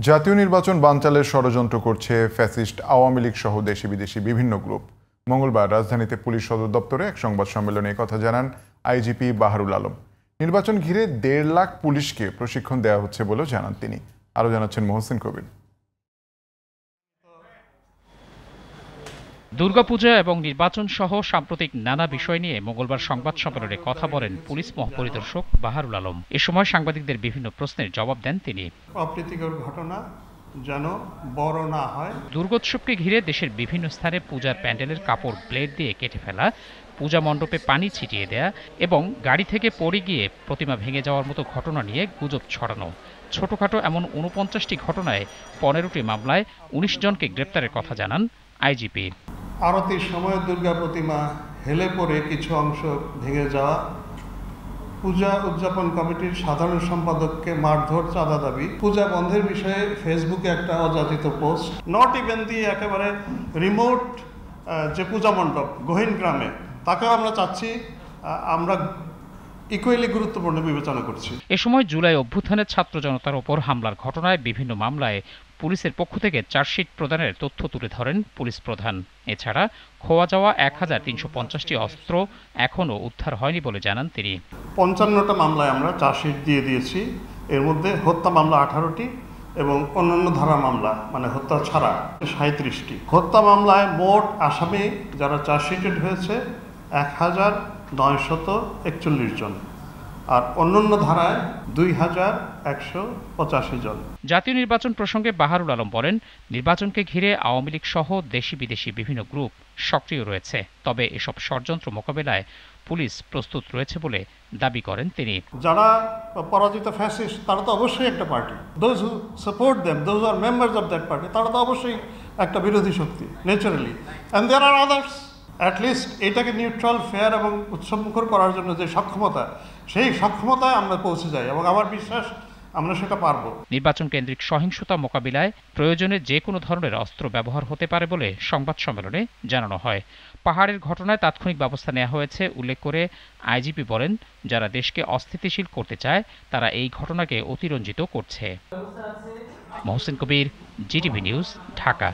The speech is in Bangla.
জাতীয় নির্বাচন বানচালের ষড়যন্ত্র করছে ফ্যাসিস্ট আওয়ামী লীগ সহ দেশি বিদেশি বিভিন্ন গ্রুপ। মঙ্গলবার রাজধানীতে পুলিশ সদর দপ্তরে এক সংবাদ সম্মেলনে কথা জানান আইজিপি বাহারুল আলম। নির্বাচন ঘিরে ১.৫ লাখ পুলিশকে প্রশিক্ষণ দেওয়া হচ্ছে বলেও জানান তিনি। আরও জানাচ্ছেন মহসিন কবির। দুর্গাপূজা এবং নির্বাচন সহ সাম্প্রতিক নানা বিষয় নিয়ে মঙ্গলবার সংবাদ সম্মেলনে কথা বলেন পুলিশ মহাপরিদর্শক বাহারুল আলম। এ সময় সাংবাদিকদের বিভিন্ন প্রশ্নের জবাব দেন তিনি। অপ্রীতিকর ঘটনা যেন বড় না হয়। দুর্গোৎসবকে ঘিরে দেশের বিভিন্ন স্থানে পূজার প্যান্ডেলের কাপড় ব্লেড দিয়ে কেটে ফেলা, পূজা মণ্ডপে পানি ছিটিয়ে দেয়া এবং গাড়ি থেকে পড়ে গিয়ে প্রতিমা ভেঙে যাওয়ার মতো ঘটনা নিয়ে গুজব ছড়ানো। ছোটখাটো এমন ৪৯টি ঘটনায় ১৫টি মামলায় ১৯ জনকে গ্রেপ্তারের কথা জানান আইজিপি। আরতির সময় দুর্গা প্রতিমা হেলে পড়ে কিছু অংশ ভেঙে যাওয়া, পূজা উদযাপন কমিটির সাধারণ সম্পাদককে মারধর, চাঁদা দাবি, পূজা বন্ধের বিষয়ে ফেসবুকে একটা অযাচিত পোস্ট, নট ইভেন দিয়ে একেবারে রিমোট যে পূজা মণ্ডপ গহীন গ্রামে, তাকেও আমরা চাচ্ছি, আমরা ইকুয়ালি গুরুত্বপূর্ণ বিবেচনা করছি। এ সময় জুলাই অভ্যুত্থানের ছাত্র জনতার ওপর হামলার ঘটনায় বিভিন্ন মামলায় পুলিশের পক্ষ থেকে চার্জশিট প্রদানের তথ্য তুলে ধরেন পুলিশ প্রধান। এছাড়া খোয়া যাওয়া ১,৩৫০টি অস্ত্র এখনও উদ্ধার হয়নি বলে জানান তিনি। ৫৫টা মামলায় আমরা চার্জশিট দিয়ে দিয়েছি। এর মধ্যে হত্যা মামলা ১৮টি এবং অন্যান্য ধারা মামলা মানে হত্যা ছাড়া ৩৭টি। হত্যা মামলায় মোট আসামি যারা চার্জশিটেড হয়েছে ১,৯৪১ জন, আর অন্যান্য ধারায় ২,১৮৫ জন। জাতীয় নির্বাচন প্রসঙ্গে বাহারুল আলম বলেন, নির্বাচনকে ঘিরে আওয়ামী লীগ সহ দেশি বিদেশি বিভিন্ন গ্রুপ সক্রিয় রয়েছে। তবে এসব ষড়যন্ত্র মোকাবেলায় পুলিশ প্রস্তুত রয়েছে বলে দাবি করেন তিনি। যারা পরাজিত ফ্যাসিস্ট তারা তো অবশ্যই একটা party, those who support them, those are members of that party, তারা তো অবশ্যই একটা বিরোধী শক্তি naturally, and there are others. At least এটাকে নিউট্রাল, ফেয়ার এবং উৎসবমুখর করার জন্য যে সক্ষমতা, সেই সক্ষমতায় আমরা পৌঁছে যাই এবং আমার বিশ্বাস আমরা সেটা পারবো। নির্বাচন কেন্দ্রিক সহিংসতা মোকাবিলায় প্রয়োজনে যে কোনো ধরনের অস্ত্র ব্যবহার হতে পারে বলে সংবাদ সম্মেলনে জানানো হয়। পাহাড়ের ঘটনায় তাৎক্ষণিক ব্যবস্থা নেওয়া হয়েছে উল্লেখ করে আইজিপি বলেন, যারা দেশকে অস্থিতিশীল করতে চায় তারা এই ঘটনাকে অতিরঞ্জিত করছে। মহসিন কবির, জিটিভি নিউজ, ঢাকা।